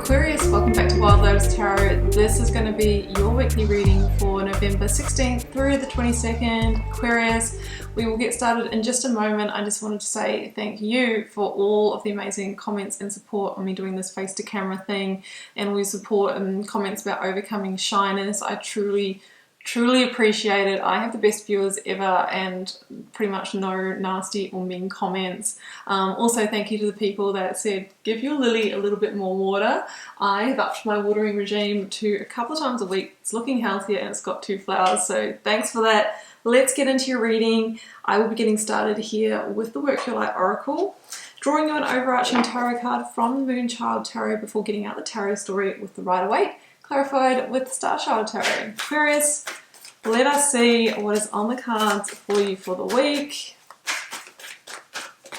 Aquarius, welcome back to Wild Lotus Tarot. This is going to be your weekly reading for November 16th through the 22nd. Aquarius, we will get started in just a moment. I just wanted to say thank you for all of the amazing comments and support on me doing this face to camera thing, and all your support and comments about overcoming shyness. I truly appreciate it. I have the best viewers ever and pretty much no nasty or mean comments. Also, thank you to the people that said, give your lily a little bit more water. I have upped my watering regime to a couple of times a week. It's looking healthier and it's got 2 flowers, so thanks for that. Let's get into your reading. I will be getting started here with the Work Your Light Oracle, drawing you an overarching tarot card from the Moonchild Tarot before getting out the tarot story with the Rider-Waite, clarified with the Starchild Tarot. Aquarius, let us see what is on the cards for you for the week.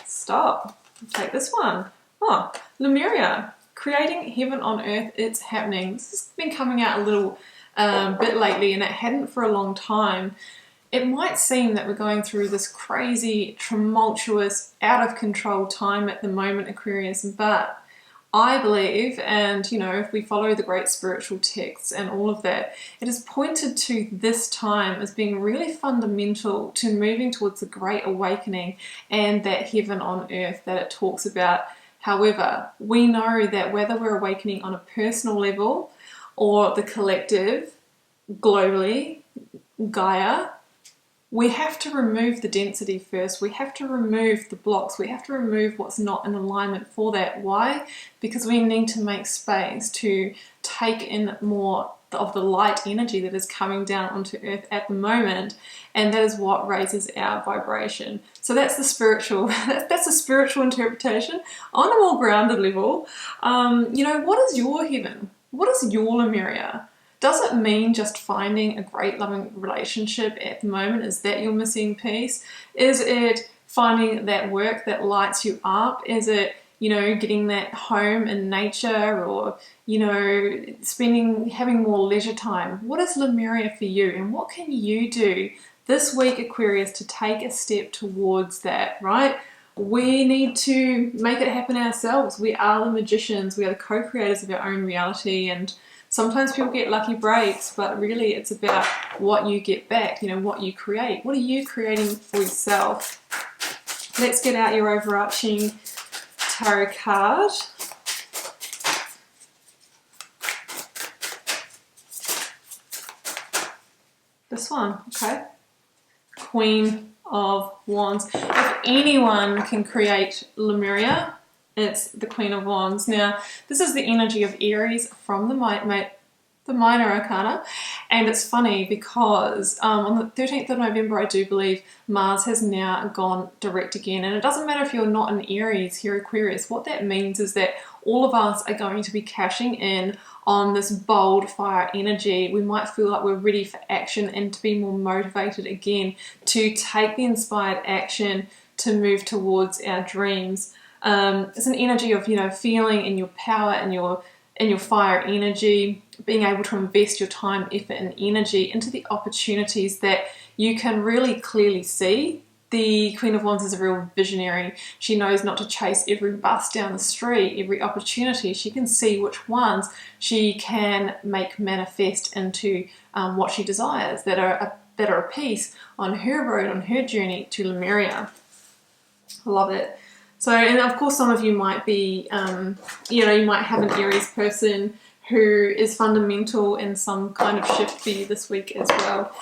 Stop. Take this one. Oh, Lemuria, creating heaven on earth. It's happening. This has been coming out a little bit lately, and it hadn't for a long time. It might seem that we're going through this crazy, tumultuous, out of control time at the moment, Aquarius, but I believe, and you know, if we follow the great spiritual texts and all of that, it is pointed to this time as being really fundamental to moving towards the great awakening and that heaven on earth that it talks about. However, we know that whether we're awakening on a personal level or the collective, globally, Gaia, we have to remove the density first. We have to remove the blocks. We have to remove what's not in alignment for that. Why? Because we need to make space to take in more of the light energy that is coming down onto earth at the moment, and that is what raises our vibration. So that's the spiritual, that's a spiritual interpretation on a more grounded level. You know, what is your heaven? What is your Lemuria? Does it mean just finding a great loving relationship at the moment? Is that your missing piece? Is it finding that work that lights you up? Is it, you know, getting that home in nature, or, you know, having more leisure time? What is Lemuria for you, and what can you do this week, Aquarius, to take a step towards that, right? We need to make it happen ourselves. We are the magicians. We are the co-creators of our own reality, and sometimes people get lucky breaks, but really it's about what you get back, you know, what you create. What are you creating for yourself? Let's get out your overarching tarot card. This one, okay. Queen of Wands. If anyone can create Lemuria, it's the Queen of Wands. Now, this is the energy of Aries from the Minor Arcana, and it's funny because on the 13th of November, I do believe, Mars has now gone direct again, and it doesn't matter if you're not an Aries here, Aquarius. What that means is that all of us are going to be cashing in on this bold fire energy. We might feel like we're ready for action and to be more motivated again to take the inspired action to move towards our dreams. It's an energy of, you know, feeling in your power and your fire energy, being able to invest your time, effort and energy into the opportunities that you can really clearly see. The Queen of Wands is a real visionary. She knows not to chase every bus down the street, every opportunity. She can see which ones she can make manifest into what she desires, that are a piece on her road, on her journey to Lemuria. I love it. So, and of course some of you might be, you know, you might have an Aries person who is fundamental in some kind of shift for you this week as well.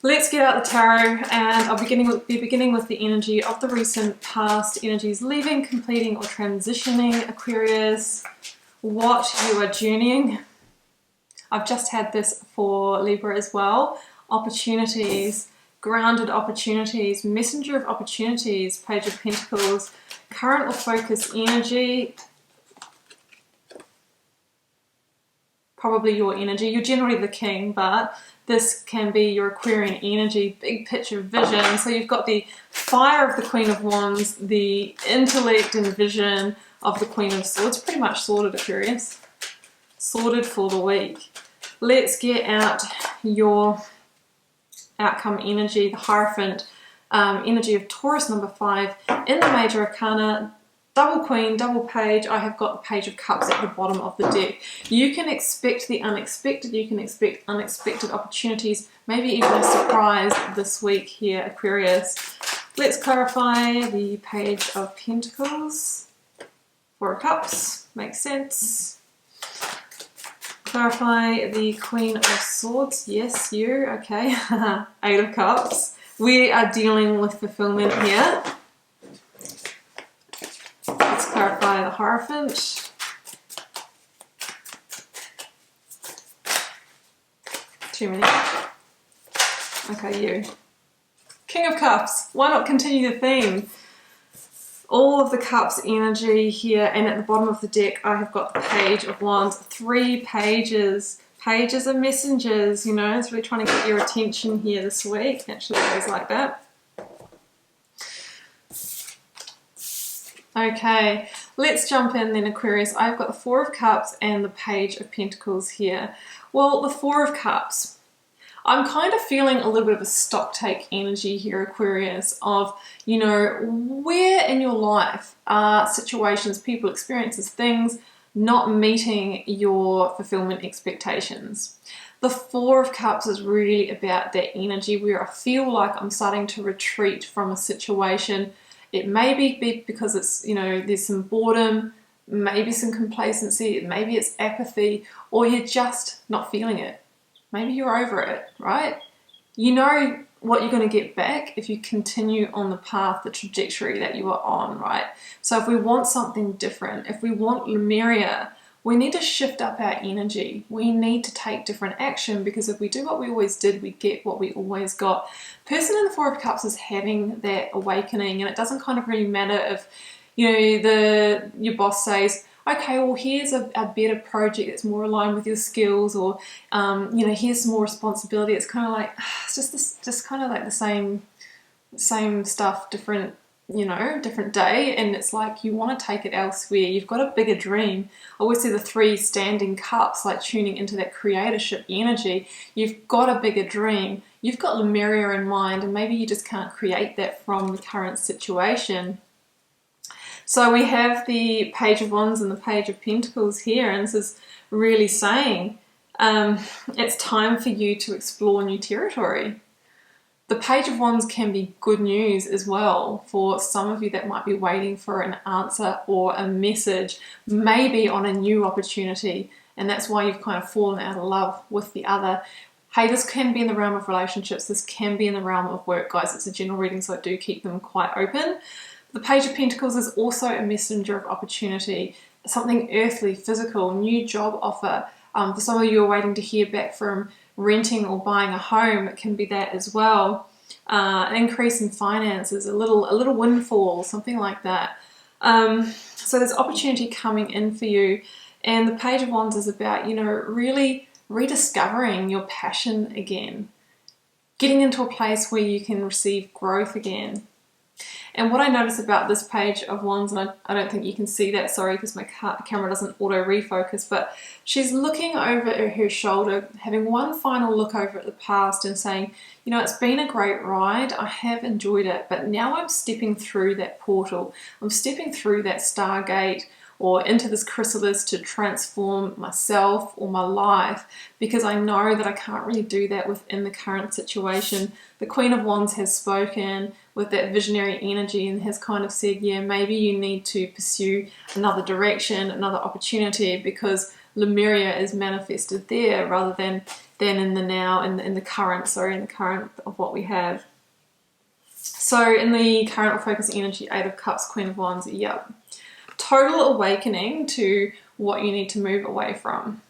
Let's get out the tarot, and I'll be beginning with the energy of the recent past energies, leaving, completing or transitioning, Aquarius. What you are journeying. I've just had this for Libra as well. Opportunities, grounded opportunities, messenger of opportunities, Page of Pentacles, current or focus energy, probably your energy. You're generally the king, but this can be your Aquarian energy, big picture vision. So you've got the fire of the Queen of Wands, the intellect and vision of the Queen of Swords. Pretty much sorted, Aquarius. Sorted for the week. Let's get out your outcome energy, the Hierophant energy of Taurus number 5 in the Major Arcana. double Queen, double Page. I have got the Page of Cups at the bottom of the deck. You can expect the unexpected. You can expect unexpected opportunities, maybe even a surprise this week here, Aquarius. Let's clarify the Page of Pentacles. Four of Cups, makes sense. Clarify the Queen of Swords. Yes, you, okay. Eight of Cups. We are dealing with fulfillment here. Let's clarify the Hierophant. Too many. Okay, you. King of Cups. Why not continue the theme? All of the Cups energy here, and at the bottom of the deck I have got the Page of Wands. 3 pages. Pages are messengers, you know, it's really trying to get your attention here this week. Actually, it goes like that. Okay, let's jump in then, Aquarius. I've got the Four of Cups and the Page of Pentacles here. Well, the Four of Cups, I'm kind of feeling a little bit of a stock take energy here, Aquarius, of, you know, where in your life are situations, people, experiences, things not meeting your fulfillment expectations. The Four of Cups is really about that energy where I feel like I'm starting to retreat from a situation. It may be because it's, you know, there's some boredom, maybe some complacency, maybe it's apathy, or you're just not feeling it. Maybe you're over it, right? You know what you're going to get back if you continue on the path, the trajectory that you are on, right? So if we want something different, if we want Lemuria, we need to shift up our energy. We need to take different action, because if we do what we always did, we get what we always got. Person in the Four of Cups is having that awakening, and it doesn't kind of really matter if, you know, your boss says, okay, well, here's a better project that's more aligned with your skills, or, you know, here's some more responsibility. It's kind of like, it's just kind of like the same stuff, different, you know, different day. And it's like, you want to take it elsewhere. You've got a bigger dream. I always see the 3 standing cups, like tuning into that creatorship energy. You've got a bigger dream. You've got Lemuria in mind, and maybe you just can't create that from the current situation. So we have the Page of Wands and the Page of Pentacles here, and this is really saying it's time for you to explore new territory. The Page of Wands can be good news as well for some of you that might be waiting for an answer or a message, maybe on a new opportunity, and that's why you've kind of fallen out of love with the other. Hey, this can be in the realm of relationships, this can be in the realm of work, guys. It's a general reading, so I do keep them quite open. The Page of Pentacles is also a messenger of opportunity, something earthly, physical, new job offer. For some of you are waiting to hear back from renting or buying a home, it can be that as well. An increase in finances, a little windfall, something like that. So there's opportunity coming in for you, and the Page of Wands is about, you know, really rediscovering your passion again, getting into a place where you can receive growth again. And what I notice about this Page of Wands, and I don't think you can see that, sorry, because my camera doesn't auto refocus, but she's looking over her shoulder, having one final look over at the past and saying, you know, it's been a great ride, I have enjoyed it, but now I'm stepping through that portal, I'm stepping through that stargate, or into this chrysalis to transform myself or my life, because I know that I can't really do that within the current situation. The Queen of Wands has spoken with that visionary energy and has kind of said, yeah, maybe you need to pursue another direction, another opportunity, because Lemuria is manifested there rather than in the now, in the current of what we have. So in the current focus energy, 8 of Cups, Queen of Wands, yep. Total awakening to what you need to move away from.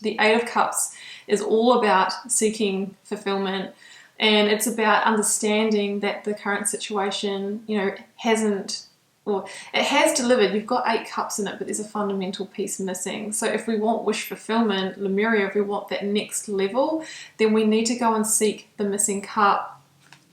The 8 of Cups is all about seeking fulfillment, and it's about understanding that the current situation, you know, it has delivered. You've got 8 cups in it, but there's a fundamental piece missing. So if we want wish fulfillment, Lemuria, if we want that next level, then we need to go and seek the missing cup.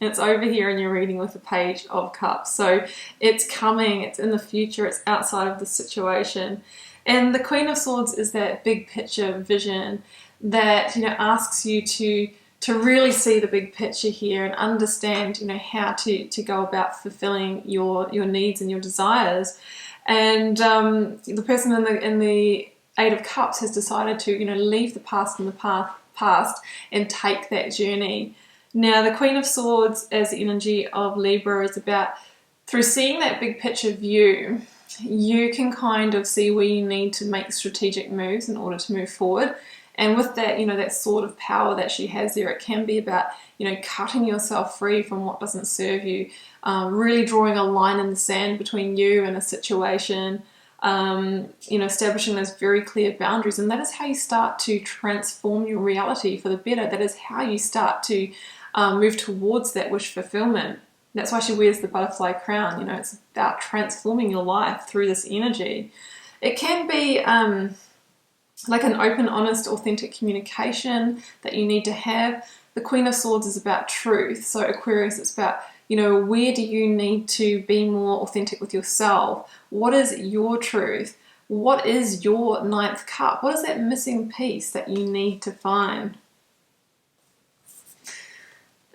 And it's over here in your reading with the Page of Cups. So it's coming, it's in the future, it's outside of the situation. And the Queen of Swords is that big picture vision that, you know, asks you to really see the big picture here and understand, you know, how to go about fulfilling your needs and your desires. And the person in the Eight of Cups has decided to, you know, leave the past in the past and take that journey. Now, the Queen of Swords as the energy of Libra is about, through seeing that big picture view, you can kind of see where you need to make strategic moves in order to move forward. And with that, you know, that sort of power that she has there, it can be about, you know, cutting yourself free from what doesn't serve you, really drawing a line in the sand between you and a situation, you know, establishing those very clear boundaries. And that is how you start to transform your reality for the better. That is how you start to move towards that wish fulfillment. That's why she wears the butterfly crown. You know, it's about transforming your life through this energy. It can be like an open, honest, authentic communication that you need to have. The Queen of Swords is about truth. So Aquarius, it's about, you know, where do you need to be more authentic with yourself? What is your truth? What is your ninth cup? What is that missing piece that you need to find?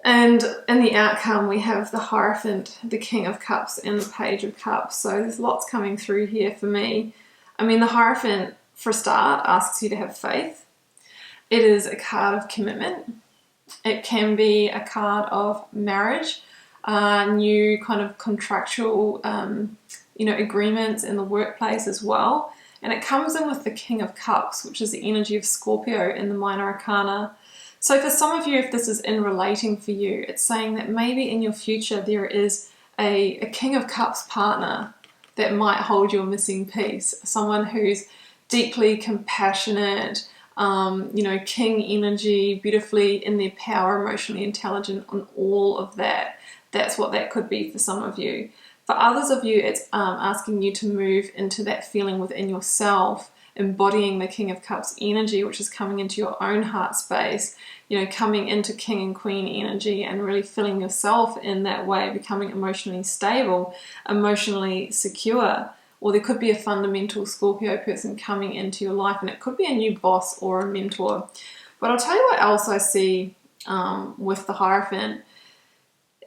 And in the outcome, we have the Hierophant, the King of Cups, and the Page of Cups. So there's lots coming through here for me. I mean, the Hierophant, for a start, asks you to have faith. It is a card of commitment. It can be a card of marriage, new kind of contractual, you know, agreements in the workplace as well. And it comes in with the King of Cups, which is the energy of Scorpio in the Minor Arcana. So for some of you, if this is in relating for you, it's saying that maybe in your future there is a King of Cups partner that might hold your missing piece. Someone who's deeply compassionate, you know, king energy, beautifully in their power, emotionally intelligent, and all of that. That's what that could be for some of you. For others of you, it's asking you to move into that feeling within yourself, embodying the King of Cups energy, which is coming into your own heart space, you know, coming into King and Queen energy and really filling yourself in that way, becoming emotionally stable, emotionally secure. Or there could be a fundamental Scorpio person coming into your life, and it could be a new boss or a mentor. But I'll tell you what else I see with the Hierophant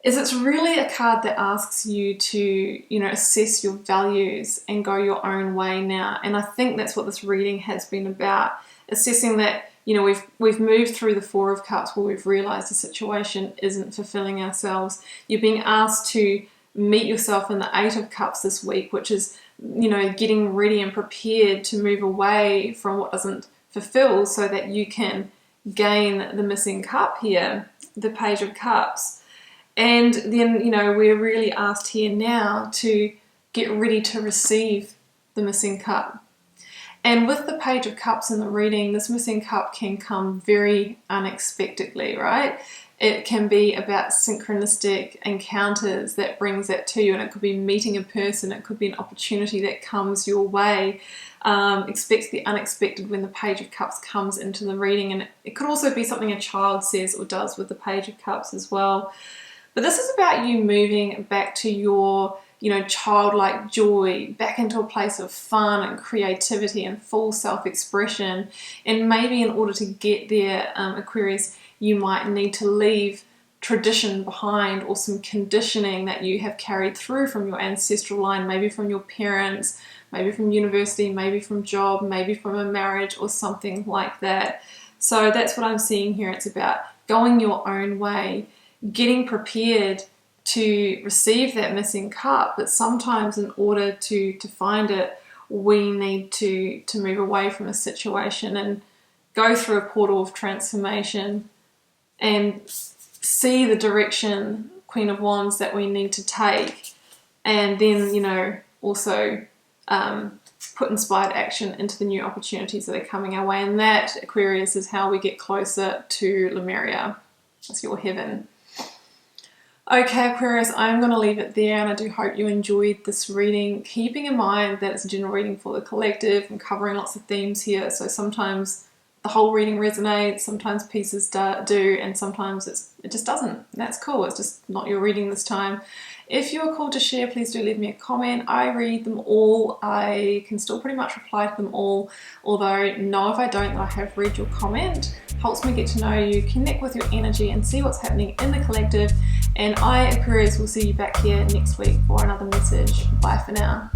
is it's really a card that asks you to, you know, assess your values and go your own way now. And I think that's what this reading has been about, assessing that, you know, we've moved through the Four of Cups where we've realized the situation isn't fulfilling ourselves. You're being asked to meet yourself in the Eight of Cups this week, which is, you know, getting ready and prepared to move away from what doesn't fulfill so that you can gain the missing cup here, the Page of Cups. And then, you know, we're really asked here now to get ready to receive the missing cup. And with the Page of Cups in the reading, this missing cup can come very unexpectedly, right? It can be about synchronistic encounters that brings that to you, and it could be meeting a person, it could be an opportunity that comes your way. Expect the unexpected when the Page of Cups comes into the reading, and it could also be something a child says or does with the Page of Cups as well. But this is about you moving back to your, you know, childlike joy, back into a place of fun and creativity and full self-expression. And maybe in order to get there, Aquarius, you might need to leave tradition behind or some conditioning that you have carried through from your ancestral line, maybe from your parents, maybe from university, maybe from job, maybe from a marriage or something like that. So that's what I'm seeing here. It's about going your own way, getting prepared to receive that missing cup, but sometimes in order to find it, we need to move away from a situation and go through a portal of transformation and see the direction, Queen of Wands, that we need to take, and then, you know, also put inspired action into the new opportunities that are coming our way. And that, Aquarius, is how we get closer to Lemuria. That's your heaven. Okay, Aquarius, I'm going to leave it there, and I do hope you enjoyed this reading, keeping in mind that it's a general reading for the collective. I'm covering lots of themes here, so sometimes the whole reading resonates, sometimes pieces do, and sometimes it just doesn't. That's cool. It's just not your reading this time. If you're called to share, please do leave me a comment. I read them all. I can still pretty much reply to them all, although know if I don't that I have read your comment. Helps me get to know you, connect with your energy, and see what's happening in the collective. And I, Aquarius, will see you back here next week for another message. Bye for now.